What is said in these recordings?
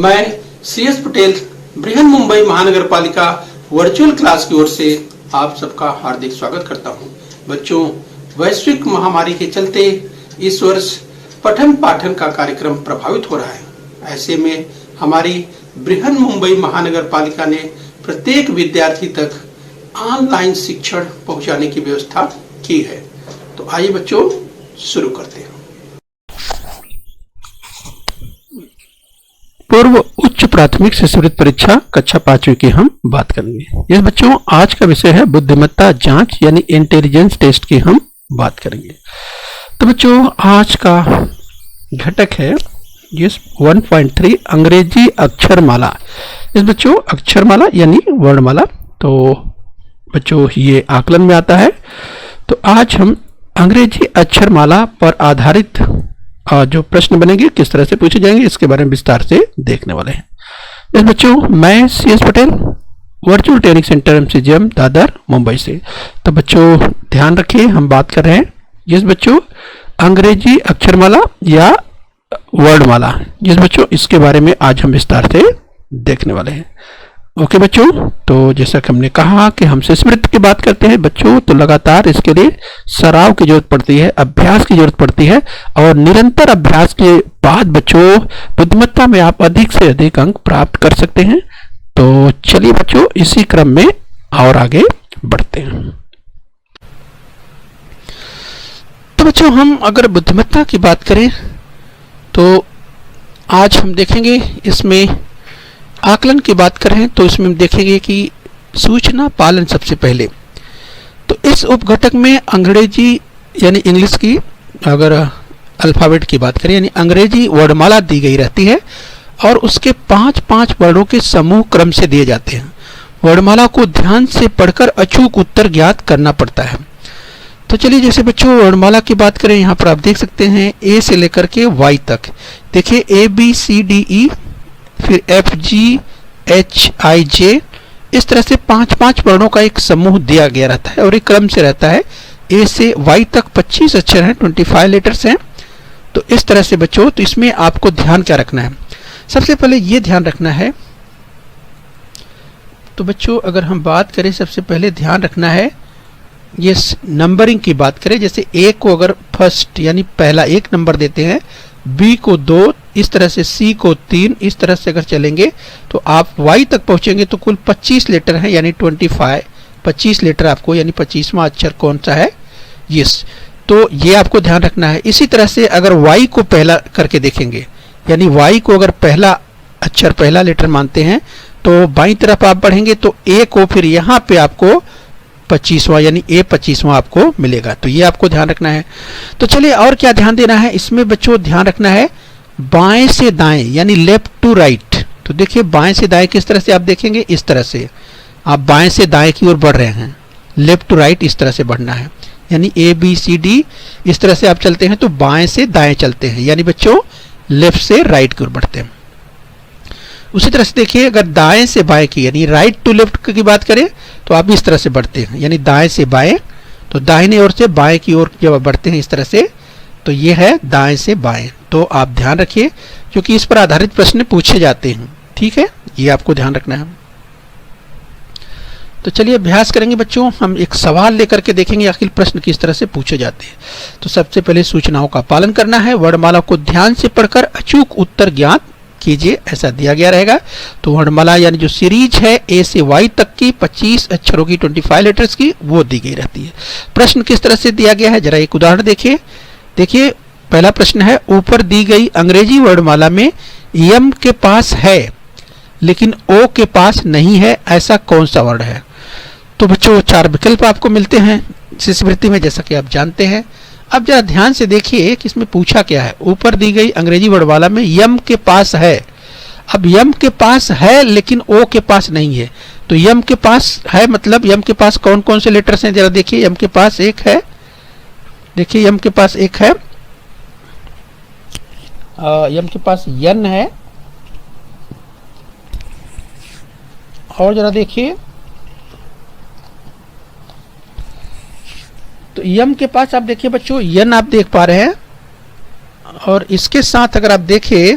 मैं CS पटेल बृहन मुंबई महानगर पालिका वर्चुअल क्लास की ओर से आप सबका हार्दिक स्वागत करता हूं। बच्चों, वैश्विक महामारी के चलते इस वर्ष पठन पाठन का कार्यक्रम प्रभावित हो रहा है। ऐसे में हमारी बृहन मुंबई महानगर पालिका ने प्रत्येक विद्यार्थी तक ऑनलाइन शिक्षण पहुंचाने की व्यवस्था की है। तो आइए बच्चों शुरू करते हैं। पूर्व उच्च प्राथमिक शिष्यवृत्ति परीक्षा कक्षा 5वीं की हम बात करेंगे। ये बच्चों आज का विषय है बुद्धिमत्ता जांच यानी इंटेलिजेंस टेस्ट की हम बात करेंगे। तो बच्चों आज का घटक है ये 1.3 अंग्रेजी अक्षरमाला। इस बच्चों अक्षरमाला यानी वर्णमाला, तो बच्चों ये आकलन में आता है। तो आज हम अंग्रेजी अक्षरमाला पर आधारित जो प्रश्न बनेंगे किस तरह से पूछे जाएंगे इसके बारे में विस्तार से देखने वाले हैं। इस बच्चों मैं CS Patel virtual training centre MCGM Dadar Mumbai से। तो बच्चों ध्यान रखिए हम बात कर रहे हैं जिस बच्चों अंग्रेजी अक्षरमाला या वर्णमाला, जिस बच्चों इसके बारे में आज हम विस्तार से देखने वाले हैं। ओके बच्चों, तो जैसा कि हमने कहा कि हम शिष्यवृत्ति की बात करते हैं बच्चों, तो लगातार इसके लिए सराव की जरूरत पड़ती है, अभ्यास की जरूरत पड़ती है और निरंतर अभ्यास के बाद बच्चों बुद्धिमत्ता में आप अधिक से अधिक अंक प्राप्त कर सकते हैं। तो चलिए बच्चों इसी क्रम में और आगे बढ़ते हैं। तो बच्चों हम अगर बुद्धिमत्ता की बात करें तो आज हम देखेंगे इसमें आकलन की बात करें तो इसमें हम देखेंगे कि सूचना पालन सबसे पहले। तो इस उपघटक में अंग्रेजी यानी इंग्लिश की अगर अल्फाबेट की बात करें यानी अंग्रेजी वर्णमाला दी गई रहती है और उसके 5-5 वर्णों के समूह क्रम से दिए जाते हैं। वर्णमाला को ध्यान से पढ़कर अचूक उत्तर ज्ञात करना पड़ता है। तो चलिए जैसे बच्चों वर्णमाला की बात करें, यहाँ पर आप देख सकते हैं A से लेकर के Y तक। देखिए ABCDE फिर FGHIJ, इस तरह से 5-5 वर्णों का एक समूह दिया गया रहता है और एक क्रम से रहता है। A से Y तक 25 अक्षर हैं, 25 लेटर्स हैं। तो इस तरह से बच्चों, तो इसमें आपको ध्यान क्या रखना है? सबसे पहले ये ध्यान रखना है, तो बच्चों अगर हम बात करें सबसे पहले ध्यान रखना है ये नंबरिंग की बात करें, जैसे A को अगर फर्स्ट यानी पहला 1 नंबर देते हैं, B को 2, इस तरह से C को 3, इस तरह से अगर चलेंगे तो आप Y तक पहुंचेंगे तो कुल 25 लेटर हैं यानी 25 लेटर आपको यानी 25वां अक्षर कौन सा है? यस। तो ये आपको ध्यान रखना है। इसी तरह से अगर Y को पहला करके देखेंगे यानी Y को अगर पहला अक्षर पहला लेटर मानते हैं तो बाईं तरफ आप बढ़ेंगे तो A को फिर यहाँ पे आपको 25वां यानी A 25वां आपको मिलेगा। तो ये आपको ध्यान रखना है। तो चलिए और क्या ध्यान देना है इसमें बच्चों? ध्यान रखना है बाएं से दाएं यानी लेफ्ट टू राइट। तो देखिए बाएं से दाएं किस तरह से आप देखेंगे, इस तरह से आप बाएं से दाएं की ओर बढ़ रहे हैं, लेफ्ट टू राइट इस तरह से बढ़ना है यानी ABCD इस तरह से आप चलते हैं तो बाएं से दाएं चलते हैं यानी बच्चों लेफ्ट से राइट की ओर बढ़ते हैं। उसी तरह से देखिए अगर दाएं से बाएं की यानी राइट टू लेफ्ट की बात करें तो आप इस तरह से बढ़ते हैं यानी दाएं से बाएं, तो दाहिने ओर से बाएं की ओर जब बढ़ते हैं इस तरह से, तो ये है दाएं से बाएं। तो आप ध्यान रखिए क्योंकि इस पर आधारित प्रश्न पूछे जाते हैं, ठीक है, ये आपको ध्यान रखना है। तो चलिए अभ्यास करेंगे बच्चों, हम एक सवाल लेकर के देखेंगे आखिर प्रश्न किस तरह से पूछे जाते हैं। तो सबसे पहले सूचनाओं का पालन करना है, वर्णमाला को ध्यान से पढ़कर अचूक उत्तर ज्ञात कीजिए, ऐसा दिया गया रहेगा। तो वर्णमाला यानी जो सीरीज है A से Y तक की 25 अक्षरों की 25 लेटर्स की वो दी गई रहती है। प्रश्न किस तरह से दिया गया है जरा एक उदाहरण देखिए। देखिए पहला प्रश्न है, ऊपर दी गई अंग्रेजी वर्णमाला में M के पास है लेकिन O के पास नहीं है, ऐसा कौन सा वर्ण है? तो बच्चों 4 विकल्प आपको मिलते हैं शिष्यवृत्ति में जैसा कि आप जानते हैं। अब जरा ध्यान से देखिए कि इसमें पूछा क्या है। ऊपर दी गई अंग्रेजी वर्णमाला में M के पास है। अब M के पास है लेकिन O के पास नहीं है, तो M के पास है मतलब M के पास कौन कौन से लेटर्स हैं जरा देखिए। M के पास एक है, देखिए M के पास एक है, M के पास N है और जरा देखिए तो M के पास आप देखिए बच्चों N आप देख पा रहे हैं और इसके साथ अगर आप देखें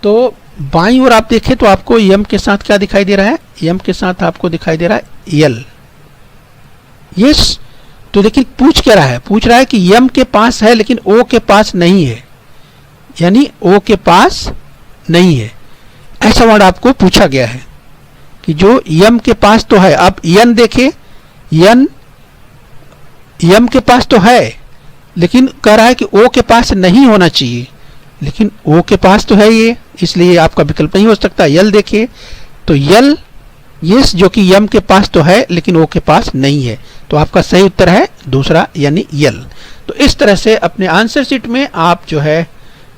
तो बाईं ओर आप देखें तो आपको यम के साथ क्या दिखाई दे रहा है, यम के साथ आपको दिखाई दे रहा है यल। यस, तो देखिए पूछ क्या रहा है, पूछ रहा है कि यम के पास है लेकिन ओ के पास नहीं है, यानी ओ के पास नहीं है, ऐसा वर्ड आपको पूछा गया है कि जो यम के पास तो है। आप यन देखे, यन यम के पास तो है लेकिन कह रहा है कि ओ के पास नहीं होना चाहिए, लेकिन ओ के पास तो है ये, इसलिए आपका विकल्प नहीं हो सकता। यल देखिए तो यल, यस, जो कि यम के पास तो है लेकिन ओ के पास नहीं है, तो आपका सही उत्तर है दूसरा यानी यल। तो इस तरह से अपने आंसर शीट में आप जो है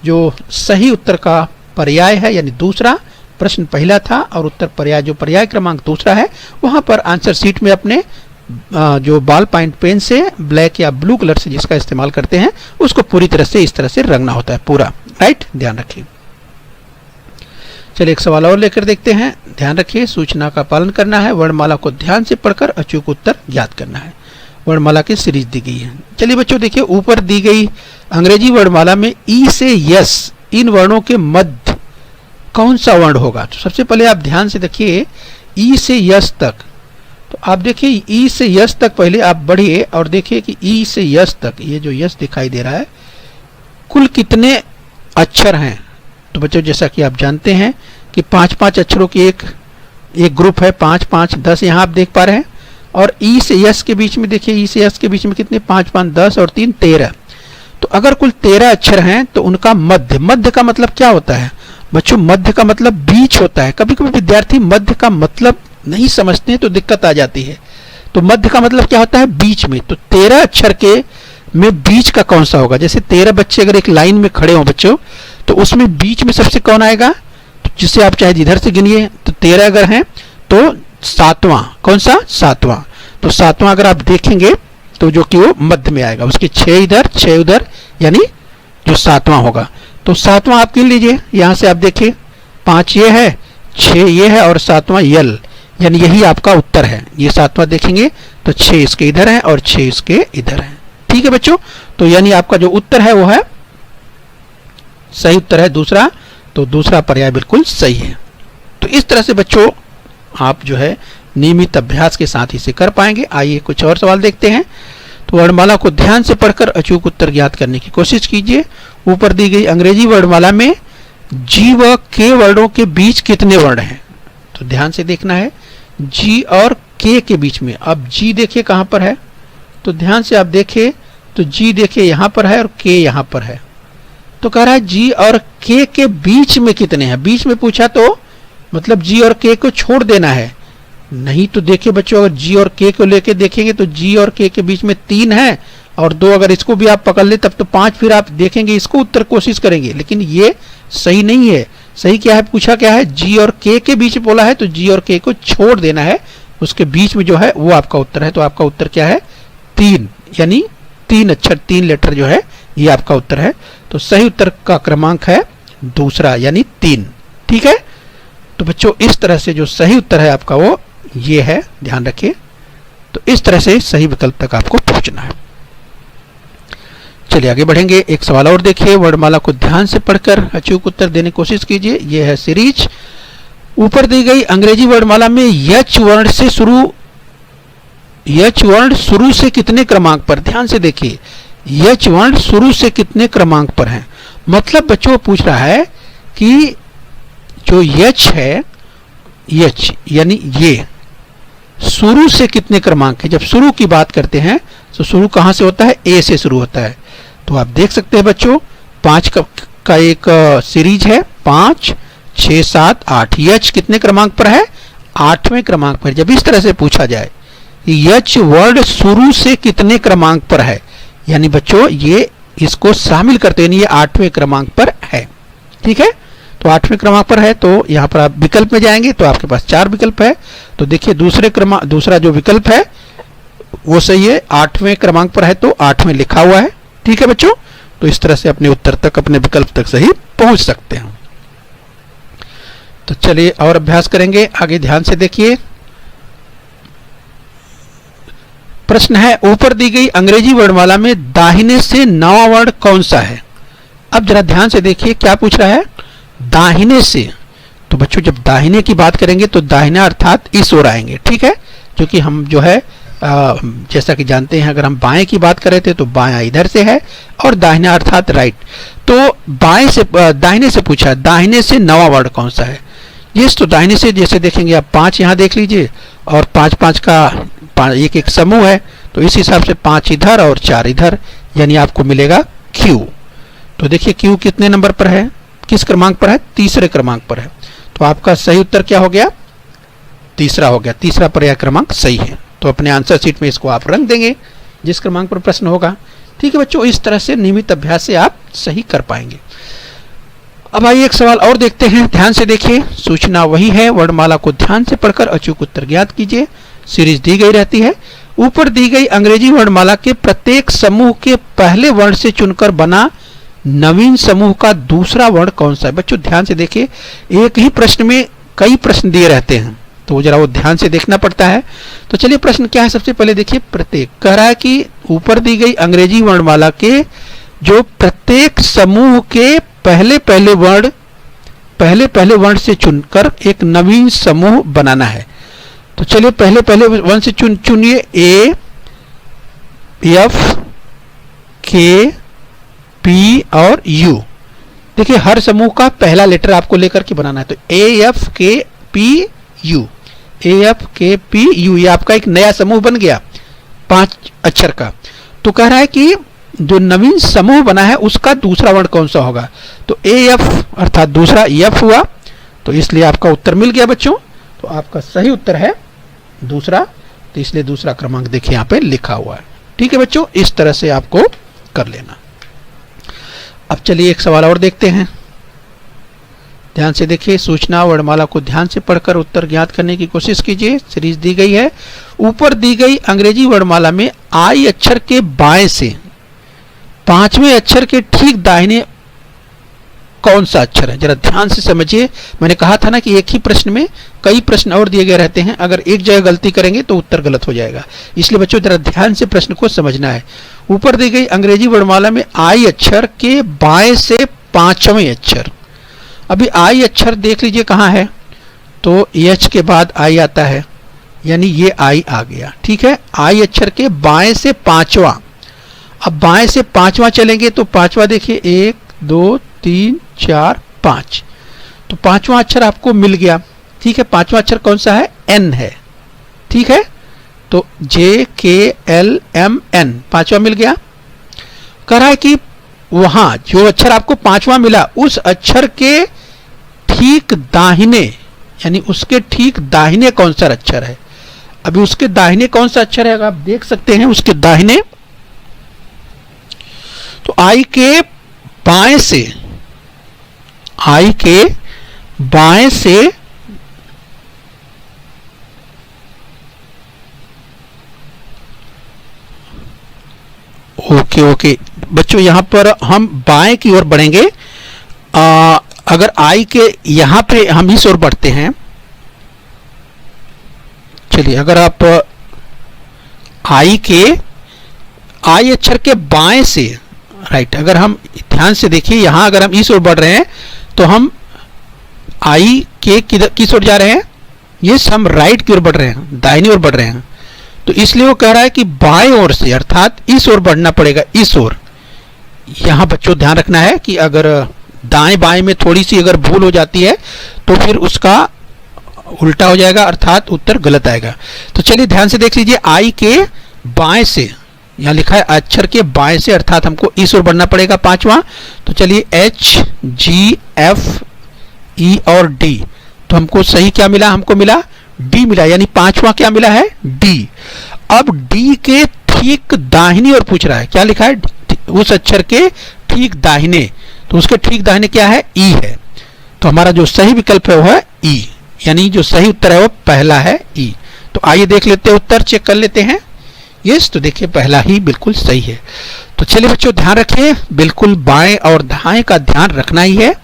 जो सही उत्तर का पर्याय है, यानी दूसरा, प्रश्न पहला था और उत्तर पर्याय जो पर्याय क्रमांक दूसरा है, वहां पर आंसर शीट में अपने जो बॉल पॉइंट पेन से ब्लैक या ब्लू कलर से जिसका इस्तेमाल करते हैं उसको पूरी तरह से इस तरह से रंगना होता है पूरा, राइट, ध्यान रखिए। चलिए एक सवाल और लेकर देखते हैं। ध्यान रखिए, सूचना का पालन करना है, वर्णमाला को ध्यान से पढ़कर अचूक उत्तर ज्ञात करना है। वर्णमाला की सीरीज दी गई है। चलिए बच्चों देखिए, ऊपर दी गई अंग्रेजी वर्णमाला में ई से यस इन वर्णों के मध्य कौन सा वर्ण होगा। तो सबसे पहले आप ध्यान से देखिए, ई से यस तक, तो आप देखिए ई से यस तक पहले आप बढ़िए और देखिए कि ई से यस तक, ये जो यस दिखाई दे रहा है, कुल कितने अक्षर हैं। तो बच्चों जैसा कि आप जानते हैं कि 5-5 अक्षरों की एक ग्रुप है, 5-5 10 यहाँ आप देख पा रहे हैं। और ई से यस के बीच में देखिए, ई से यस के बीच में कितने, 5-5 10 और 3 13। तो अगर कुल 13 अक्षर हैं तो उनका मध्य का मतलब क्या होता है बच्चों, मध्य का मतलब बीच होता है। कभी कभी विद्यार्थी मध्य का मतलब नहीं समझते हैं तो दिक्कत आ जाती है। तो मध्य का मतलब क्या होता है, बीच में। तो 13 अक्षर के में बीच का कौन सा होगा। जैसे 13 बच्चे अगर एक लाइन में खड़े हो बच्चों, तो उसमें बीच में सबसे कौन आएगा, तो जिसे आप चाहे इधर से गिनिए, तो 13 अगर हैं तो 7वां, कौन सा, 7वां। तो 7वां अगर आप देखेंगे तो जो कि वो मध्य में आएगा, उसके 6 इधर 6 उधर, यानी जो 7वां होगा। तो 7वां आप गिन लीजिए, यहां से आप देखिए 5 ये है, 6 ये है और 7वां यल, यानी यही आपका उत्तर है। ये 7वां देखेंगे तो 6 इसके इधर है और 6 इसके इधर है। ठीक है बच्चों, तो यानी आपका जो उत्तर है वो है, सही उत्तर है दूसरा। तो दूसरा पर्याय बिल्कुल सही है। तो इस तरह से बच्चों आप जो है नियमित अभ्यास के साथ इसे कर पाएंगे। आइए कुछ और सवाल देखते हैं। तो वर्णमाला को ध्यान से पढ़कर अचूक उत्तर ज्ञात करने की कोशिश कीजिए। ऊपर दी गई अंग्रेजी वर्णमाला में जी व के वर्णों के बीच कितने वर्ण हैं। तो ध्यान से देखना है, जी और के बीच में। अब जी देखिए कहां पर है, तो ध्यान से आप देखिए, तो जी देखिए यहां पर है और के यहां पर है। तो कह रहा है जी और के बीच में कितने हैं। बीच में पूछा तो मतलब जी और के को छोड़ देना है, नहीं तो देखिए बच्चों अगर जी और के को लेके देखेंगे तो जी और के बीच में 3 है और 2 अगर इसको भी आप पकड़ ले तब तो 5, फिर आप देखेंगे इसको उत्तर कोशिश करेंगे, लेकिन ये सही नहीं है। सही क्या है, पूछा क्या है, जी और के बीच बोला है, तो जी और के को छोड़ देना है, उसके बीच में जो है वो आपका उत्तर है। तो आपका उत्तर क्या है, 3, यानी 3 अक्षर 3 लेटर जो है ये आपका उत्तर है। तो सही उत्तर का क्रमांक है दूसरा यानी 3। ठीक है, तो बच्चों इस तरह से जो सही उत्तर है आपका वो ये है, ध्यान रखिए। तो इस तरह से सही विकल्प तक आपको पहुंचना है। चलिए आगे बढ़ेंगे। एक सवाल और देखिए, वर्णमाला को ध्यान से पढ़कर अचूक उत्तर देने की कोशिश कीजिए। यह है सीरीज। ऊपर दी गई अंग्रेजी वर्णमाला में यच वर्ण शुरू से कितने क्रमांक पर। ध्यान से देखिए, यच वर्ण शुरू से कितने क्रमांक पर है। मतलब बच्चों पूछ रहा है कि जो यच है, यच यानी ये शुरू से कितने क्रमांक है। जब शुरू की बात करते हैं तो शुरू कहां से होता है, ए से शुरू होता है। तो आप देख सकते हैं बच्चों 5 का एक सीरीज है, 5 6 7 8। यच कितने क्रमांक पर है, 8वें क्रमांक पर। जब इस तरह से पूछा जाए यच वर्ड शुरू से कितने क्रमांक पर है, यानी बच्चों ये इसको शामिल करते हैं, ये 8वें क्रमांक पर है। ठीक है, तो 8वें क्रमांक पर है। तो यहाँ पर आप विकल्प में जाएंगे तो आपके पास 4 विकल्प है। तो देखिए दूसरा जो विकल्प है वो सही है, 8वें क्रमांक पर है तो 8वें लिखा हुआ है। ठीक है बच्चों, तो इस तरह से अपने उत्तर तक, अपने विकल्प तक सही पहुंच सकते हैं। तो चलिए और अभ्यास करेंगे। आगे ध्यान से देखिए, प्रश्न है ऊपर दी गई अंग्रेजी वर्णमाला में दाहिने से 9वां वर्ण कौन सा है। अब जरा ध्यान से देखिए क्या पूछ रहा है, दाहिने से, बच्चों जब दाहिने की बात करेंगे तो दाहिना अर्थात इस ओर आएंगे, ठीक है, जो कि हम जो है जैसा कि जानते हैं, अगर हम बाएं की बात करें थे तो बायां इधर से है और दाहिना अर्थात राइट। तो बाएं से दाहिने से पूछा, दाहिने से नवा वर्ड कौन सा है? यस, तो दाहिने से जैसे देखेंगे आप 5 यहाँ देख लीजिए और 5 5 का एक एक समूह है, तो इस हिसाब से 5 इधर और 4 इधर, यानी आपको मिलेगा Q। तो देखिए Q कितने नंबर पर है, किस क्रमांक पर है? तीसरे क्रमांक पर है। तो आपका सही उत्तर क्या हो गया? तीसरा हो गया, तीसरा पर्याय क्रमांक सही है। तो अपने आंसर शीट में इसको आप रंग देंगे जिस क्रमांक पर प्रश्न होगा, ठीक है बच्चों। इस तरह से नियमित अभ्यास से आप सही कर पाएंगे। अब आइए एक सवाल और देखते हैं, ध्यान से देखिए। सूचना वही है, वर्णमाला को ध्यान से पढ़कर अचूक उत्तर ज्ञात कीजिए। सीरीज दी गई रहती है। ऊपर दी गई अंग्रेजी वर्णमाला के प्रत्येक समूह के पहले वर्ण से चुनकर बना नवीन समूह का दूसरा वर्ण कौन सा है? बच्चों ध्यान से देखिए, एक ही प्रश्न में कई प्रश्न दिए रहते हैं, तो जरा वो ध्यान से देखना पड़ता है। तो चलिए प्रश्न क्या है, सबसे पहले देखिए प्रत्येक कह रहा है कि ऊपर दी गई अंग्रेजी वर्णमाला के जो प्रत्येक समूह के पहले पहले वर्ण से चुनकर एक नवीन समूह बनाना है। तो चलिए पहले वर्ण से चुनिए ए, एफ, के, पी और यू। देखिए हर समूह का पहला लेटर आपको लेकर के बनाना है। तो ए, एफ, के, पी, यू, ए, एफ, के, पी, यू, ये आपका एक नया समूह बन गया 5 अक्षर का। तो कह रहा है कि जो नवीन समूह बना है उसका दूसरा वर्ण कौन सा होगा? तो ए, एफ अर्थात दूसरा एफ हुआ, तो इसलिए आपका उत्तर मिल गया बच्चों। तो आपका सही उत्तर है दूसरा, तो इसलिए दूसरा क्रमांक देखिए यहाँ पे लिखा हुआ है, ठीक है बच्चों। इस तरह से आपको कर लेना। अब चलिए एक सवाल और देखते हैं, ध्यान से देखिए। सूचना वर्णमाला को ध्यान से पढ़कर उत्तर ज्ञात करने की कोशिश कीजिए। सीरीज दी गई है। ऊपर दी गई अंग्रेजी वर्णमाला में आई अक्षर के बाएं से 5वें अक्षर के ठीक दाहिने कौन सा अक्षर है? जरा ध्यान से समझिए। मैंने कहा था ना कि एक ही प्रश्न में कई प्रश्न और दिए गए रहते हैं, अगर एक जगह गलती करेंगे तो उत्तर गलत हो जाएगा। इसलिए बच्चों जरा ध्यान से प्रश्न को समझना है। ऊपर दी गई अंग्रेजी वर्णमाला में आई अक्षर के बाएं से 5वें अक्षर, अभी आई अक्षर देख लीजिए कहाँ है, तो एच के बाद आई आता है, यानी ये आई आ गया, ठीक है। आई अक्षर के बाएं से 5वां, अब बाएं से 5वां चलेंगे तो 5वां देखिए 1 2 3 4 5, तो 5वां अक्षर आपको मिल गया, ठीक है। 5वां अक्षर कौन सा है? एन है, ठीक है। तो जे के एल एम एन 5वां मिल गया। कह रहा है कि वहां जो अक्षर आपको 5वां मिला उस अक्षर के ठीक दाहिने, यानी उसके ठीक दाहिने कौन सा अक्षर है? अभी उसके दाहिने कौन सा अक्षर है, अगर आप देख सकते हैं उसके दाहिने, तो आई के बाएं से, आई के बाएं से ओके बच्चों, यहां पर हम बाएं की ओर बढ़ेंगे। अगर आई के यहां पे हम इस ओर बढ़ते हैं, चलिए अगर आप आई के आई अक्षर के बाएं से राइट, अगर हम ध्यान से देखिए यहां अगर हम इस ओर बढ़ रहे हैं तो हम आई के किस ओर जा रहे हैं? यस, हम राइट की ओर बढ़ रहे हैं, दाहिनी ओर बढ़ रहे हैं। तो इसलिए वो कह रहा है कि बाएं ओर से अर्थात इस ओर बढ़ना पड़ेगा, इस ओर। यहां बच्चों ध्यान रखना है कि अगर दाएं बाएं में थोड़ी सी अगर भूल हो जाती है तो फिर उसका उल्टा हो जाएगा, अर्थात उत्तर गलत आएगा। तो चलिए ध्यान से देख लीजिए, आई के बाएं से, यहां लिखा है अक्षर के बाएं से, अर्थात हमको इस ओर बढ़ना पड़ेगा 5वां। तो चलिए एच जी एफ ई और डी, तो हमको सही क्या मिला? हमको मिला डी मिला, यानी 5वां क्या मिला है? डी। अब डी के ठीक दाहिनी ओर पूछ रहा है, क्या लिखा है? उस अक्षर के ठीक दाहिने, तो उसके ठीक दाहिने क्या है? ई है। तो हमारा जो सही विकल्प है वो है ई, यानी जो सही उत्तर है वो पहला है ई। तो आइए देख लेते हैं, उत्तर चेक कर लेते हैं। यस, तो देखिए पहला ही बिल्कुल सही है। तो चलिए बच्चों ध्यान रखिए, बिल्कुल बाएं और दाएं का ध्यान रखना ही है।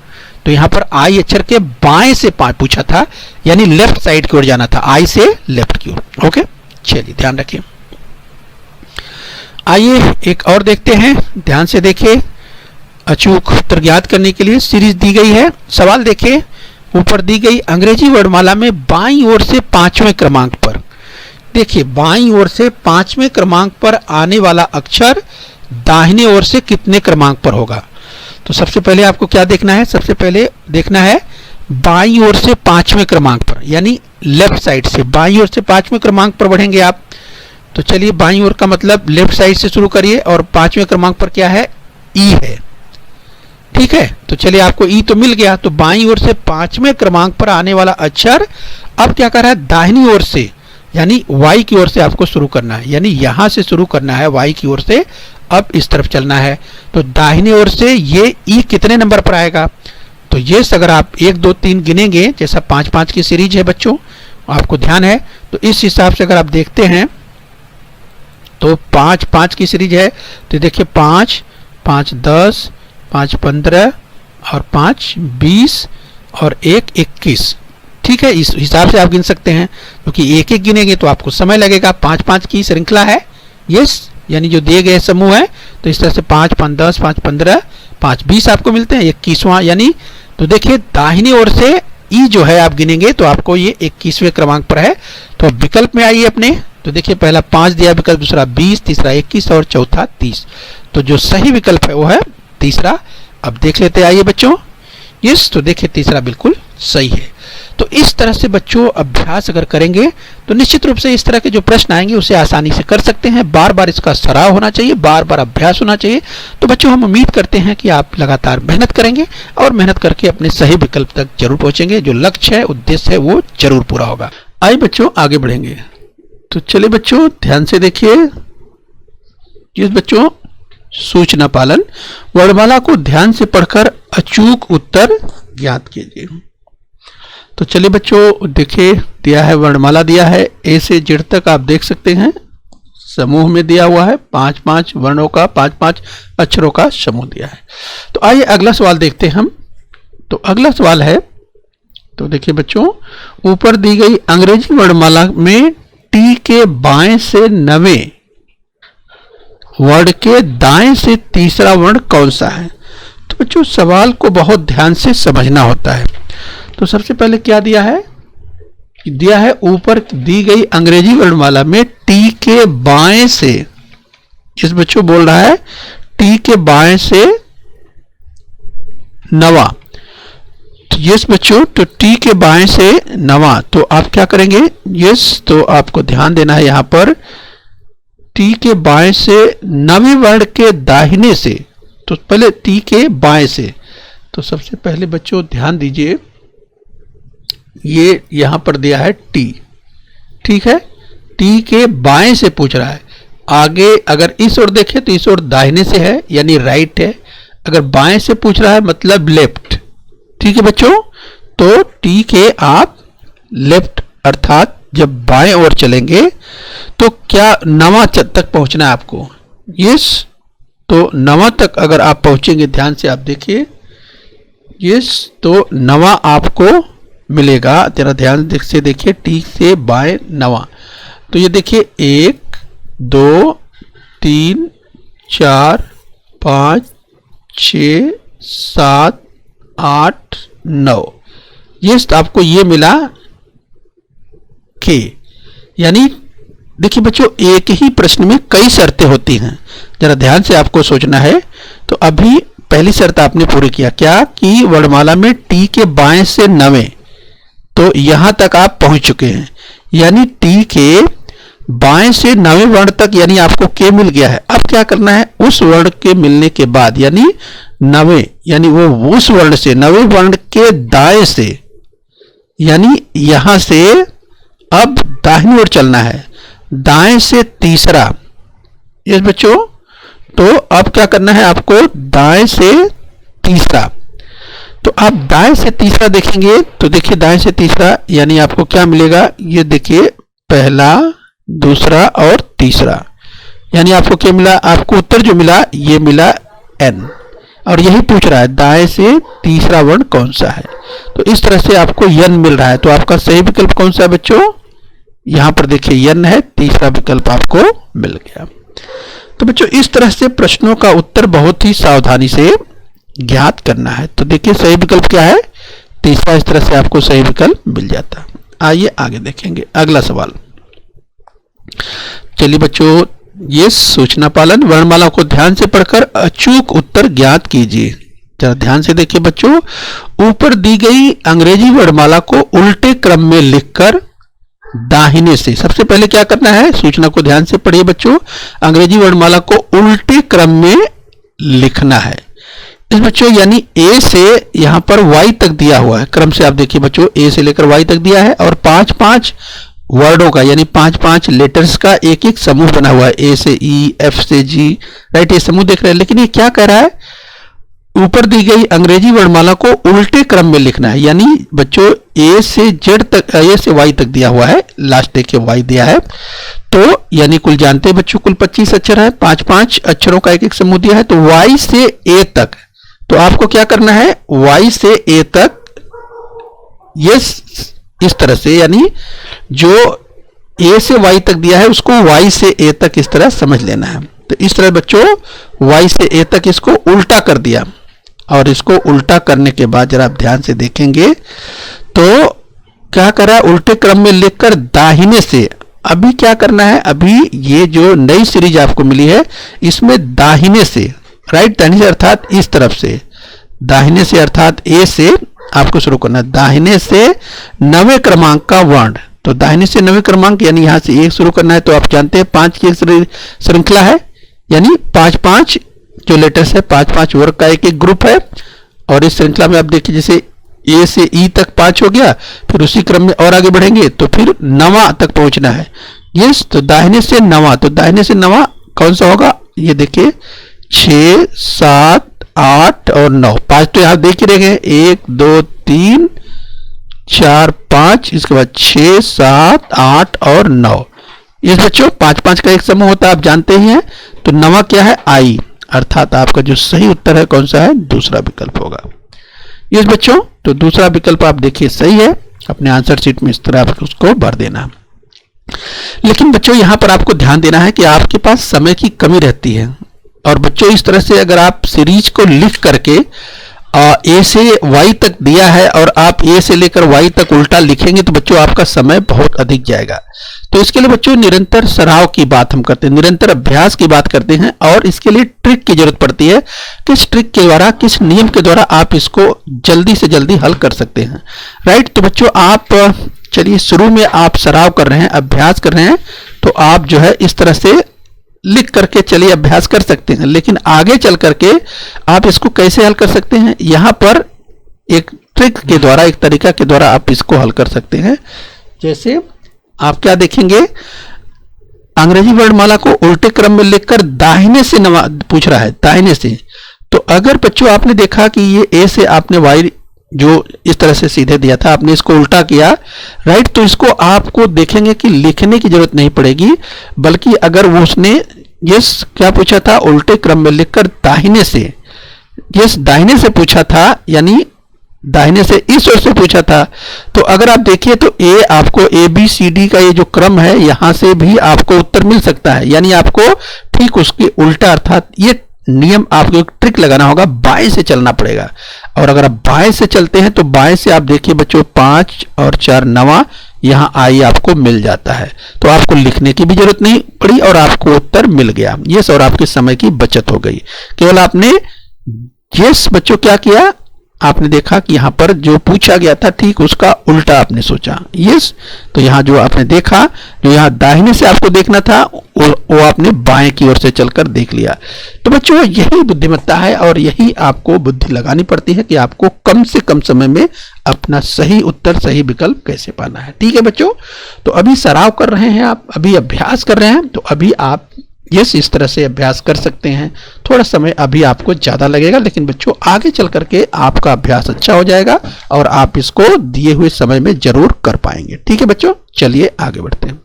तो यहां पर आई अक्षर के बाएं से पूछा था, यानी लेफ्ट साइड की ओर जाना था, आई से लेफ्ट की ओर। ओके, चलिए ध्यान रखिए। आइए एक और देखते हैं, ध्यान से देखिए। अचूक उत्तर ज्ञात करने के लिए सीरीज दी गई है। सवाल देखिए, ऊपर दी गई अंग्रेजी वर्णमाला में बाईं ओर से 5वें क्रमांक पर, देखिए बाईं ओर से 5वें क्रमांक पर आने वाला अक्षर दाहिने ओर से कितने क्रमांक पर होगा। तो सबसे पहले आपको क्या देखना है, सबसे पहले देखना है बाईं ओर से 5वें क्रमांक पर, यानी लेफ्ट साइड से बाईं ओर से 5वें क्रमांक पर बढ़ेंगे आप। तो चलिए बाईं ओर का मतलब लेफ्ट साइड से शुरू करिए और 5वें क्रमांक पर क्या है, ई है, ठीक है। तो चलिए आपको ई तो मिल गया। तो बाईं ओर से 5वें क्रमांक पर आने वाला अक्षर अब क्या कर रहा है, दाहिनी ओर से यानी वाई की ओर से आपको शुरू करना है, यानी यहां से शुरू करना है वाई की ओर से, अब इस तरफ चलना है। तो दाहिने ओर से ये ई कितने नंबर पर आएगा, तो ये अगर आप 1 2 3 गिनेंगे, जैसा 5 5 की सीरीज है बच्चों, आपको ध्यान है, तो इस हिसाब से अगर आप देखते हैं तो 5 5 की सीरीज है। तो देखिए 5 5 10 5 15 और 5 20 और 1 21, ठीक है। इस हिसाब से आप गिन सकते हैं, क्योंकि एक एक गिनेंगे तो आपको समय लगेगा। 5 5 की श्रृंखला है, यस, यानी जो दिए गए समूह है। तो इस तरह से 5 5 10 5 15 5 20 आपको मिलते हैं, 21वां यानी। तो देखिए दाहिनी ओर से ई जो है आप गिनेंगे तो आपको ये 21वें क्रमांक पर है। तो अब विकल्प में आइए अपने, तो देखिए पहला 5 दिया विकल्प, दूसरा 20, तीसरा 21 और चौथा 30। तो जो सही विकल्प है वो है तीसरा। अब देख लेते हैं, आइए बच्चों, यस, तो देखिए तीसरा बिल्कुल सही है। तो इस तरह से बच्चों अभ्यास अगर करेंगे तो निश्चित रूप से इस तरह के जो प्रश्न आएंगे उसे आसानी से कर सकते हैं। बार बार इसका सराव होना चाहिए, बार बार अभ्यास होना चाहिए। तो बच्चों हम उम्मीद करते हैं कि आप लगातार मेहनत करेंगे और मेहनत करके अपने सही विकल्प तक जरूर पहुंचेंगे। जो लक्ष्य है, उद्देश्य है, वो जरूर पूरा होगा। आइए बच्चों आगे बढ़ेंगे। तो चलिए बच्चों ध्यान से देखिए, जिस बच्चों सूचना पालन, वर्णमाला को ध्यान से पढ़कर अचूक उत्तर ज्ञात कीजिए। तो चलिए बच्चों देखिए, दिया है वर्णमाला, दिया है ए से जेड तक, आप देख सकते हैं समूह में दिया हुआ है 5 5 वर्णों का, 5 5 अक्षरों का समूह दिया है। तो आइए अगला सवाल देखते हैं हम। तो अगला सवाल है, तो देखिए बच्चों ऊपर दी गई अंग्रेजी वर्णमाला में टी के बाएं से 9वें वर्ण के दाएं से तीसरा वर्ण कौन सा है। तो बच्चों सवाल को बहुत ध्यान से समझना होता है। तो सबसे पहले क्या दिया है, दिया है ऊपर दी गई अंग्रेजी वर्णमाला में टी के बाएं से, जिस बच्चों बोल रहा है टी के बाएं से 9वां, तो यस बच्चों, तो टी के बाएं से 9वां, तो आप क्या करेंगे, यस, तो आपको ध्यान देना है यहां पर टी के बाएं से 9वें वर्ण के दाहिने से। तो पहले टी के बाएं से, तो सबसे पहले बच्चों ध्यान दीजिए, ये यहां पर दिया है टी, ठीक है, टी के बाएं से पूछ रहा है। आगे अगर इस ओर देखें तो इस ओर दाहिने से है यानी राइट है, अगर बाएं से पूछ रहा है मतलब लेफ्ट, ठीक है बच्चों। तो टी के आप लेफ्ट अर्थात जब बाएं ओर चलेंगे तो क्या 9वां तक पहुंचना है आपको, यस, तो 9वां तक अगर आप पहुंचेंगे, ध्यान से आप देखिए, यस, तो 9वां आपको मिलेगा। जरा ध्यान से देखिए, टी से बाएं 9वां, तो ये देखिए 1 2 3 4 5 6 7 8 9, यस, आपको ये मिला के। यानी देखिए बच्चों एक ही प्रश्न में कई शर्तें होती हैं, जरा ध्यान से आपको सोचना है। तो अभी पहली शर्त आपने पूरी किया, क्या कि वर्णमाला में टी के बाएं से 9वें, तो यहां तक आप पहुंच चुके हैं, यानी टी के बाएं से 9वें वर्ण तक, यानी आपको के मिल गया है। अब क्या करना है, उस वर्ण के मिलने के बाद यानी 9वें, यानी वो उस वर्ण से 9वें वर्ण के दाएं से, यानी यहां से अब दाहिनी ओर चलना है, दाएं से तीसरा, यस बच्चों, तो अब क्या करना है आपको, दाएं से तीसरा। तो आप दाएं से तीसरा देखेंगे तो देखिए दाएं से तीसरा यानी आपको क्या मिलेगा, ये देखिए पहला, दूसरा और तीसरा, यानी आपको क्या मिला, आपको उत्तर जो मिला ये मिला एन, और यही पूछ रहा है दाएं से तीसरा वर्ण कौन सा है। तो इस तरह से आपको यन मिल रहा है। तो आपका सही विकल्प कौन सा है बच्चों, यहां पर देखिए यन है, तीसरा विकल्प आपको मिल गया। तो बच्चों इस तरह से प्रश्नों का उत्तर बहुत ही सावधानी से ज्ञात करना है। तो देखिए सही विकल्प क्या है, तीसरा इस तरह से आपको सही विकल्प मिल जाता है। आइए आगे देखेंगे अगला सवाल। चलिए बच्चों, ये सूचना पालन वर्णमाला को ध्यान से पढ़कर अचूक उत्तर ज्ञात कीजिए। जरा ध्यान से देखिए बच्चों, ऊपर दी गई अंग्रेजी वर्णमाला को उल्टे क्रम में लिखकर दाहिने से, सबसे पहले क्या करना है, सूचना को ध्यान से पढ़िए बच्चों, अंग्रेजी वर्णमाला को उल्टे क्रम में लिखना है। इस बच्चों यानी ए से यहां पर वाई तक दिया हुआ है, क्रम से आप देखिए बच्चों, ए से लेकर वाई तक दिया है और 5-5 वर्डों का यानी 5-5 लेटर्स का एक एक समूह बना हुआ है, ए से ई, एफ से जी, राइट, ये समूह देख रहे हैं। लेकिन ये क्या कह रहा है, ऊपर दी गई अंग्रेजी वर्णमाला को उल्टे क्रम में लिखना है, यानी बच्चों ए से जेड तक, ए से वाई तक दिया हुआ है, लास्ट देखिए वाई दिया है, तो यानी कुल जानते हैं बच्चों कुल 25 अक्षर है, 5-5 अक्षरों का एक एक समूह दिया है, तो वाई से ए तक, तो आपको क्या करना है, वाई से ए तक ये इस तरह से, यानी जो ए से वाई तक दिया है उसको वाई से ए तक इस तरह समझ लेना है। तो इस तरह बच्चों वाई से ए तक इसको उल्टा कर दिया, और इसको उल्टा करने के बाद जरा आप ध्यान से देखेंगे तो क्या करा, उल्टे क्रम में लिखकर दाहिने से, अभी क्या करना है, अभी ये जो नई सीरीज आपको मिली है इसमें दाहिने से, राइट, दाहिने से अर्थात इस तरफ से, दाहिने से अर्थात ए से आपको शुरू करना है, दाहिने से 9वें क्रमांक का वर्ण, तो दाहिने से 9वें क्रमांक यानी यहां से एक शुरू करना है, तो आप जानते हैं 5 की एक श्रृंखला है, यानी 5-5 जो लेटर्स है, 5-5 वर्ग का एक एक ग्रुप है, और इस श्रृंखला में आप देखिए जैसे ए से ई तक 5 हो गया, फिर उसी क्रम में और आगे बढ़ेंगे तो फिर 9वां तक पहुंचना है। यस, तो दाहिने से 9वां, तो दाहिने से 9वां कौन सा होगा, ये देखिए 6, 7, 8 और 9, 5 तो यहां देख ही रहे हैं, 1, 2, 3, 4, 5, इसके बाद 6, 7, 8 और 9, इस बच्चों 5-5 का एक समूह होता है, आप जानते ही हैं। तो 9वां क्या है, आई, अर्थात आपका जो सही उत्तर है कौन सा है, दूसरा विकल्प होगा। यस बच्चों, तो दूसरा विकल्प आप देखिए सही है, अपने आंसर शीट में इस तरह आप उसको भर देना। लेकिन बच्चों यहां पर आपको ध्यान देना है कि आपके पास समय की कमी रहती है, और बच्चों इस तरह से अगर आप सीरीज को लिख करके ए से वाई तक दिया है और आप ए से लेकर वाई तक उल्टा लिखेंगे तो बच्चों आपका समय बहुत अधिक जाएगा। तो इसके लिए बच्चों निरंतर सराव की बात हम करते हैं, निरंतर अभ्यास की बात करते हैं, और इसके लिए ट्रिक की जरूरत पड़ती है। किस ट्रिक के द्वारा, किस नियम के द्वारा आप इसको जल्दी से जल्दी हल कर सकते हैं, राइट। तो बच्चों आप चलिए, शुरू में आप सराव कर रहे हैं, अभ्यास कर रहे हैं, तो आप जो है इस तरह से लिख करके चलिए अभ्यास कर सकते हैं। लेकिन आगे चल करके आप इसको कैसे हल कर सकते हैं, यहां पर एक ट्रिक के द्वारा, एक तरीका के द्वारा आप इसको हल कर सकते हैं। जैसे आप क्या देखेंगे, अंग्रेजी वर्णमाला को उल्टे क्रम में लिखकर दाहिने से पूछ रहा है, दाहिने से। तो अगर बच्चों आपने देखा कि ये ए से आपने वाई जो इस तरह से सीधे दिया था, आपने इसको उल्टा किया, राइट, तो इसको आपको देखेंगे कि लिखने की जरूरत नहीं पड़ेगी, बल्कि अगर वो उसने यस क्या पूछा था, उल्टे क्रम में लिखकर दाहिने से, यस दाहिने से पूछा था, यानी दाहिने से इस ओर से पूछा था, तो अगर आप देखिए तो ए आपको ABCD का ये जो क्रम है यहां से भी आपको उत्तर मिल सकता है, यानी आपको ठीक उसके उल्टा, अर्थात ये नियम आपको एक ट्रिक लगाना होगा, बाएं से चलना पड़ेगा। और अगर आप बाएं से चलते हैं तो बाएं से आप देखिए बच्चों 5 और 4 9वां यहां आई आपको मिल जाता है, तो आपको लिखने की भी जरूरत नहीं पड़ी और आपको उत्तर मिल गया। यस, और आपके समय की बचत हो गई, केवल आपने यस बच्चों क्या किया, आपने देखा कि यहां पर जो पूछा गया था ठीक उसका उल्टा आपने सोचा। यस, तो यहां जो आपने देखा, जो यहां दाहिने से आपको देखना था वो आपने बाएं की ओर से चलकर देख लिया। तो बच्चों यही बुद्धिमत्ता है और यही आपको बुद्धि लगानी पड़ती है कि आपको कम से कम समय में अपना सही उत्तर, सही विकल्प कैसे पाना है। ठीक है बच्चों, तो अभी सराव कर रहे हैं आप, अभी अभ्यास कर रहे हैं, तो अभी आप यस इस तरह से अभ्यास कर सकते हैं। थोड़ा समय अभी आपको ज़्यादा लगेगा, लेकिन बच्चों आगे चल करके आपका अभ्यास अच्छा हो जाएगा और आप इसको दिए हुए समय में जरूर कर पाएंगे। ठीक है बच्चों, चलिए आगे बढ़ते हैं।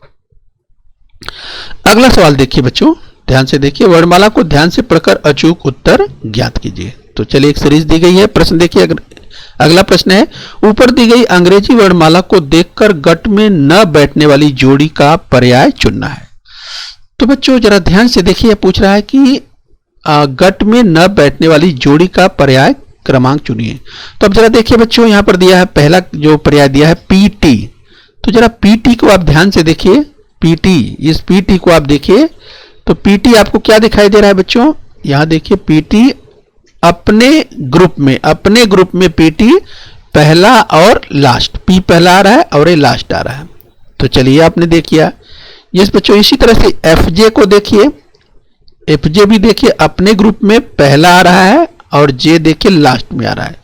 अगला सवाल देखिए बच्चों, ध्यान से देखिए, वर्णमाला को ध्यान से पढ़कर अचूक उत्तर ज्ञात कीजिए। तो चलिए एक सीरीज दी गई है, प्रश्न देखिए। अगला प्रश्न है, ऊपर दी गई अंग्रेजी वर्णमाला को देखकर गट में न बैठने वाली जोड़ी का पर्याय चुनना है। तो बच्चों जरा ध्यान से देखिए, पूछ रहा है कि गट में न बैठने वाली जोड़ी का पर्याय क्रमांक चुनिए। तो अब जरा देखिए बच्चों, यहां पर दिया है पहला जो पर्याय दिया है पीटी। तो जरा पीटी को आप ध्यान से देखिए, पीटी, इस पीटी को आप देखिए तो पीटी आपको क्या दिखाई दे रहा है बच्चों, यहां देखिए पीटी अपने ग्रुप में पीटी पहला और लास्ट, पी पहला आ रहा है और ये लास्ट आ रहा है। तो चलिए आपने देखिए यस बच्चों। इसी तरह से एफजे को देखिए, एफजे भी देखिए अपने ग्रुप में पहला आ रहा है और जे देखिए लास्ट में आ रहा है।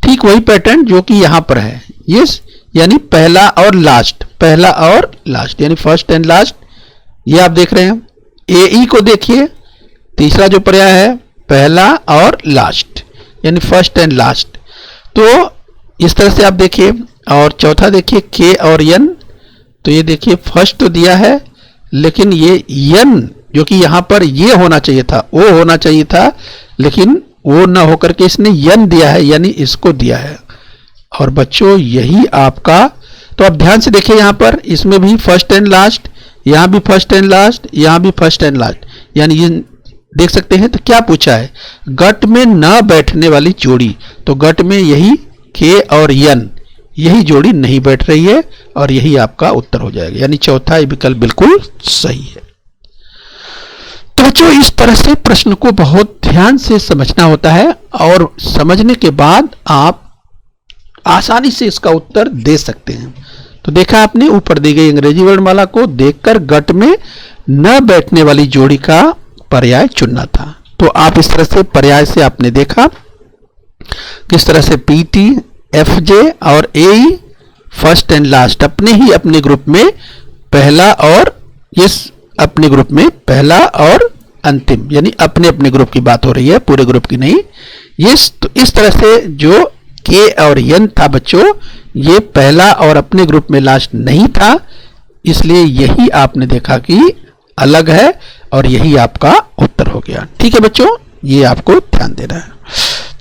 ठीक वही पैटर्न जो कि यहां पर है, यस, यानी पहला और लास्ट, पहला और लास्ट यानी फर्स्ट एंड लास्ट, ये आप देख रहे हैं। एई को देखिए, तीसरा जो पर्याय है पहला और लास्ट यानी फर्स्ट एंड लास्ट। तो इस तरह से आप देखिए। और चौथा देखिए के और यन, तो ये देखिए फर्स्ट तो दिया है लेकिन ये यन जो कि यहां पर ये होना चाहिए था, वो होना चाहिए था, लेकिन वो ना होकर के इसने यन दिया है यानी इसको दिया है। और बच्चों यही आपका, तो आप ध्यान से देखिए यहां पर इसमें भी फर्स्ट एंड लास्ट, यहां भी फर्स्ट एंड लास्ट, यहां भी फर्स्ट एंड लास्ट, यानी ये देख सकते हैं। तो क्या पूछा है, गट में न बैठने वाली जोड़ी, तो गट में यही के और यन, यही जोड़ी नहीं बैठ रही है और यही आपका उत्तर हो जाएगा, यानी चौथा विकल्प बिल्कुल सही है। तो बच्चों इस तरह से प्रश्न को बहुत ध्यान से समझना होता है और समझने के बाद आप आसानी से इसका उत्तर दे सकते हैं। तो देखा आपने, ऊपर दी गई अंग्रेजी वर्णमाला को देखकर गट में न बैठने वाली जोड़ी का पर्याय चुनना था। तो आप इस तरह से पर्याय से आपने देखा किस तरह से पीटी, एफजे और एई फर्स्ट एंड लास्ट अपने ग्रुप में पहला और इस अपने ग्रुप में पहला और अंतिम, यानी अपने अपने ग्रुप की बात हो रही है, पूरे ग्रुप की नहीं। तो इस तरह से जो के और यन था बच्चों, ये पहला और अपने ग्रुप में लास्ट नहीं था, इसलिए यही आपने देखा कि अलग है और यही आपका उत्तर हो गया। ठीक है बच्चों, ये आपको ध्यान देना है।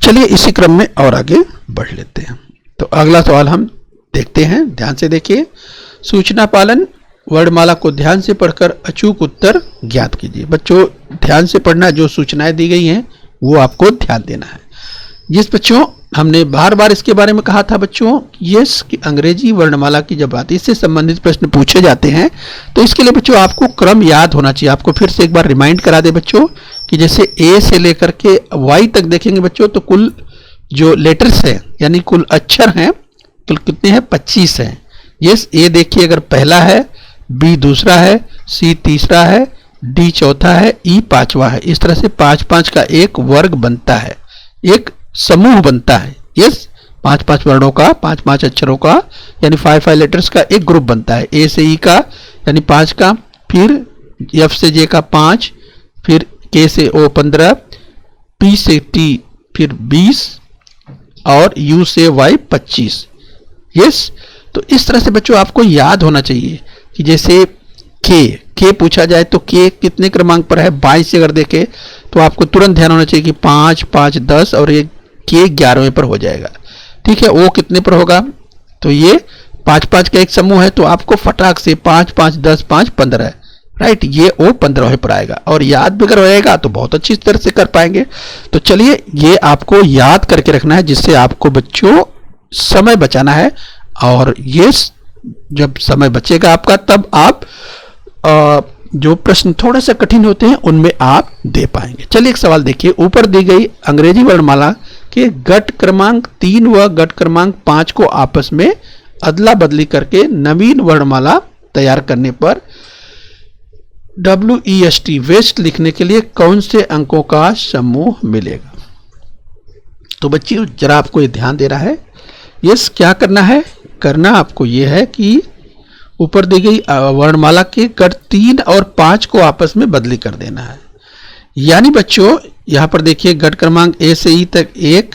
चलिए इसी क्रम में और आगे बढ़ लेते हैं। तो अगला सवाल हम देखते हैं, ध्यान से देखिए। सूचना पालन वर्णमाला को ध्यान से पढ़कर अचूक उत्तर ज्ञात कीजिए। बच्चों ध्यान से पढ़ना, जो सूचनाएं दी गई हैं वो आपको ध्यान देना है। जिस बच्चों हमने बार बार इसके बारे में कहा था बच्चों, ये अंग्रेजी वर्णमाला की जब बात इससे संबंधित प्रश्न पूछे जाते हैं तो इसके लिए बच्चों आपको क्रम याद होना चाहिए। आपको फिर से एक बार रिमाइंड करा दे बच्चों कि जैसे ए से लेकर के वाई तक देखेंगे बच्चों, तो कुल जो लेटर्स हैं यानी कुल अक्षर हैं कुल कितने हैं, 25 हैं। यस, ए देखिए अगर पहला है, बी दूसरा है, सी तीसरा है, डी चौथा है, ई पांचवा है। इस तरह से 5-5 का एक वर्ग बनता है, एक समूह बनता है। यस, 5-5 वर्णों का, 5-5 अक्षरों का यानी 5 लेटर्स का एक ग्रुप बनता है। ए से ई का यानी 5 का, फिर एफ से जे का 5, फिर के से ओ 15, पी से टी फिर 20 और यू से वाई 25। यस, तो इस तरह से बच्चों आपको याद होना चाहिए कि जैसे के पूछा जाए तो के कितने क्रमांक पर है, 22 से अगर देखे तो आपको तुरंत ध्यान होना चाहिए कि 5, 5, 10 और ये के 11वें पर हो जाएगा। ठीक है, ओ कितने पर होगा, तो ये 5-5 का एक समूह है, तो आपको फटाक से 5, 5, 10, 5, 15 है, राइट, ये ओ 15वें पर आएगा। और याद भी अगर रहेगा तो बहुत अच्छी तरह से कर पाएंगे। तो चलिए ये आपको याद करके रखना है, जिससे आपको बच्चों समय बचाना है, और ये जब समय बचेगा आपका तब आप जो प्रश्न थोड़ा सा कठिन होते हैं उनमें आप दे पाएंगे। चलिए एक सवाल देखिए। ऊपर दी गई अंग्रेजी वर्णमाला के गट क्रमांक 3 व गट क्रमांक 5 को आपस में अदला बदली करके नवीन वर्णमाला तैयार करने पर WEST वेस्ट लिखने के लिए कौन से अंकों का समूह मिलेगा। तो बच्चियों जरा आपको ये ध्यान दे रहा है, यस क्या करना है, करना आपको ये है कि ऊपर दी गई वर्णमाला के गट 3 और 5 को आपस में बदली कर देना है। यानी बच्चों यहां पर देखिए गट क्रमांक ए से ई तक 1,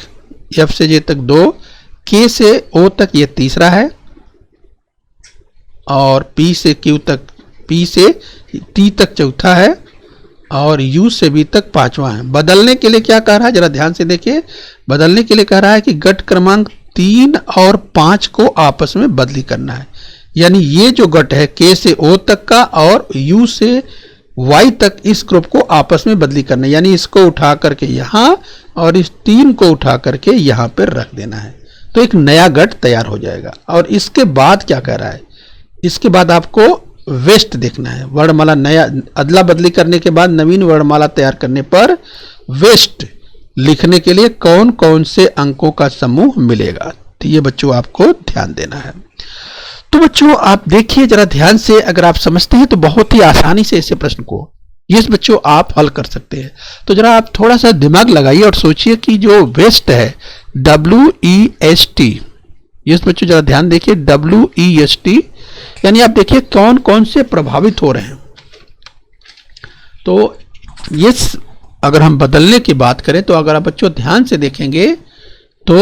एफ से जे तक 2, के से ओ तक ये तीसरा है, और पी से क्यू तक, पी से टी तक चौथा है, और यू से बी तक 5वां है। बदलने के लिए क्या कह रहा है, जरा ध्यान से देखिए। बदलने के लिए कह रहा है कि गट क्रमांक 3 और 5 को आपस में बदली करना है। यानी ये जो गट है के से ओ तक का और यू से y तक इस ग्रुप को आपस में बदली करना है, यानी इसको उठा करके यहाँ और इस 3 को उठा करके यहाँ पर रख देना है, तो एक नया गट तैयार हो जाएगा। और इसके बाद क्या कह रहा है, इसके बाद आपको वेस्ट देखना है। वर्णमाला नया अदला बदली करने के बाद नवीन वर्णमाला तैयार करने पर वेस्ट लिखने के लिए कौन कौन से अंकों का समूह मिलेगा, तो ये बच्चों आपको ध्यान देना है। तो बच्चों आप देखिए जरा ध्यान से, अगर आप समझते हैं तो बहुत ही आसानी से ऐसे प्रश्न को यस बच्चों आप हल कर सकते हैं। तो जरा आप थोड़ा सा दिमाग लगाइए और सोचिए कि जो वेस्ट है WEST, यस बच्चों जरा ध्यान देखिए WEST, यानी आप देखिए कौन कौन से प्रभावित हो रहे हैं। तो यस अगर हम बदलने की बात करें तो अगर आप बच्चों ध्यान से देखेंगे तो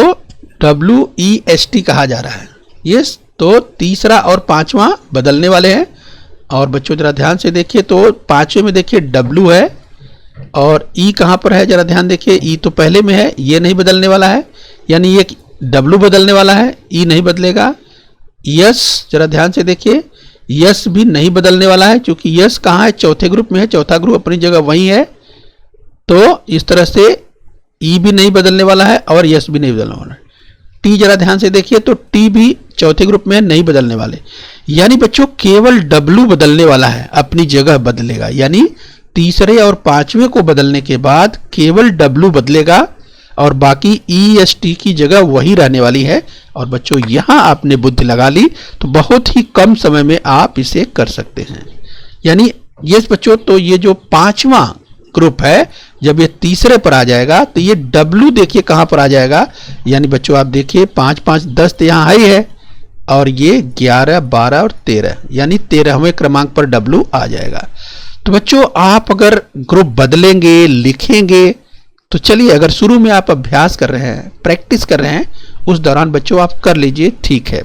WEST कहा जा रहा है, यस, तो तीसरा और पांचवा बदलने वाले हैं। और बच्चों जरा ध्यान से देखिए तो पांचवे में देखिए W है और E कहाँ पर है, जरा ध्यान देखिए, E तो पहले में है, ये नहीं बदलने वाला है, यानी ये W बदलने वाला है, E नहीं बदलेगा। यस जरा ध्यान से देखिए, यस भी नहीं बदलने वाला है क्योंकि यस कहाँ है, चौथे ग्रुप में है, चौथा ग्रुप अपनी जगह वही है। तो इस तरह से E भी नहीं बदलने वाला है और यस भी नहीं बदलने वाला है। T जरा ध्यान से देखिए तो T भी चौथे ग्रुप में नहीं बदलने वाले, यानी बच्चों केवल W बदलने वाला है, अपनी जगह बदलेगा, यानी तीसरे और पांचवें को बदलने के बाद केवल W बदलेगा और बाकी EST की जगह वही रहने वाली है। और बच्चों यहां आपने बुद्धि लगा ली तो बहुत ही कम समय में आप इसे कर सकते हैं। यानी ये बच्चों तो ये जो पांचवा ग्रुप है जब ये तीसरे पर आ जाएगा तो ये W देखिए कहां पर आ जाएगा, यानी बच्चों आप देखिए 5 5 10 तो यहां हाई है और ये 11 12 और 13, यानी 13वें क्रमांक पर W आ जाएगा। तो बच्चों आप अगर ग्रुप बदलेंगे लिखेंगे तो चलिए, अगर शुरू में आप अभ्यास कर रहे हैं, प्रैक्टिस कर रहे हैं, उस दौरान बच्चों आप कर लीजिए, ठीक है,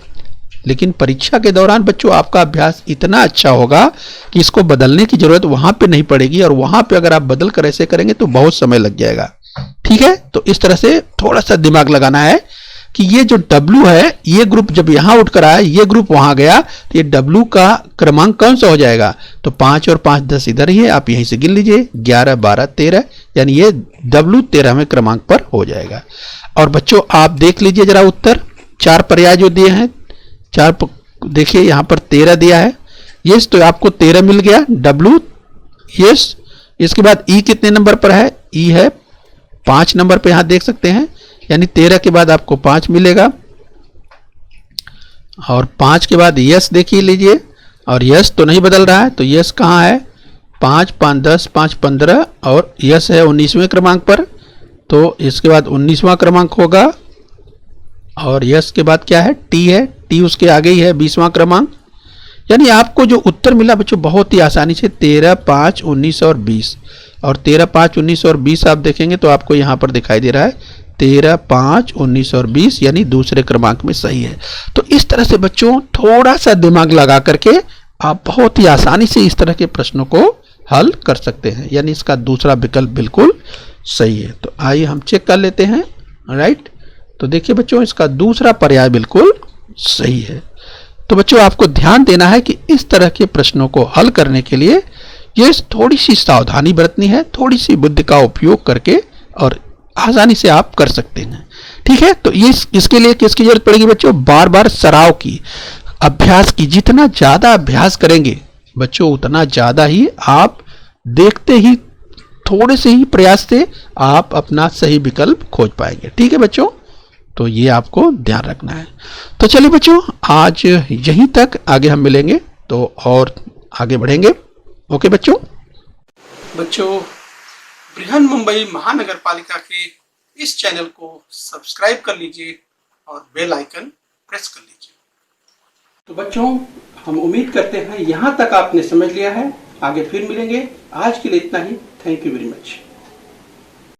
लेकिन परीक्षा के दौरान बच्चों आपका अभ्यास इतना अच्छा होगा कि इसको बदलने की जरूरत वहां पे नहीं पड़ेगी और वहां पे अगर आप बदल कर ऐसे करेंगे तो बहुत समय लग जाएगा। ठीक है, तो इस तरह से थोड़ा सा दिमाग लगाना है कि ये जो W है ये ग्रुप जब यहां उठकर आया, ये ग्रुप वहां गया, तो ये W का क्रमांक कौन सा हो जाएगा, तो 5 और 5 10 इधर ही है, आप यहीं से गिन लीजिए 11 12 13, यानी ये W 13वें क्रमांक पर हो जाएगा। और बच्चों आप देख लीजिए जरा उत्तर, 4 पर्याय जो दिए हैं, 4 देखिए यहां पर 13 दिया है, यस, तो आपको 13 मिल गया W, यस। इसके बाद E कितने नंबर पर है, E है 5 नंबर पे, यहां देख सकते हैं, यानी 13 के बाद आपको 5 मिलेगा। और 5 के बाद यस देखिए लीजिए, और यस तो नहीं बदल रहा है, तो यस कहाँ है, 5 5 10 5 15 और यस है 19वें क्रमांक पर, तो इसके बाद 19वां क्रमांक होगा। और यस के बाद क्या है, टी है, टी उसके आगे ही है 20वां क्रमांक। यानी आपको जो उत्तर मिला बच्चों बहुत ही आसानी से 13 5 19 और 20, और 13 5 19 और 20 आप देखेंगे तो आपको यहाँ पर दिखाई दे रहा है 13 5 19 और 20, यानी दूसरे क्रमांक में सही है। तो इस तरह से बच्चों थोड़ा सा दिमाग लगा करके आप बहुत ही आसानी से इस तरह के प्रश्नों को हल कर सकते हैं, यानी इसका दूसरा विकल्प बिल्कुल सही है। तो आइए हम चेक कर लेते हैं, राइट। तो देखिए बच्चों इसका दूसरा पर्याय बिल्कुल सही है। तो बच्चों आपको ध्यान देना है कि इस तरह के प्रश्नों को हल करने के लिए ये थोड़ी सी सावधानी बरतनी है, थोड़ी सी बुद्धि का उपयोग करके, और आसानी से आप कर सकते हैं। ठीक है, तो ये इसके लिए किसकी जरूरत पड़ेगी बच्चों, बार बार सराव की, अभ्यास की। जितना ज्यादा अभ्यास करेंगे बच्चों उतना ज्यादा ही आप देखते ही थोड़े से ही प्रयास से आप अपना सही विकल्प खोज पाएंगे। ठीक है बच्चों, तो ये आपको ध्यान रखना है। तो चलिए बच्चों आज यहीं तक, आगे हम मिलेंगे तो और आगे बढ़ेंगे। ओके बच्चों। बृहन मुंबई महानगर पालिका के इस चैनल को सब्सक्राइब कर लीजिए और बेल आइकन प्रेस कर लीजिए। तो बच्चों हम उम्मीद करते हैं यहाँ तक आपने समझ लिया है। आगे फिर मिलेंगे, आज के लिए इतना ही। Thank you very much.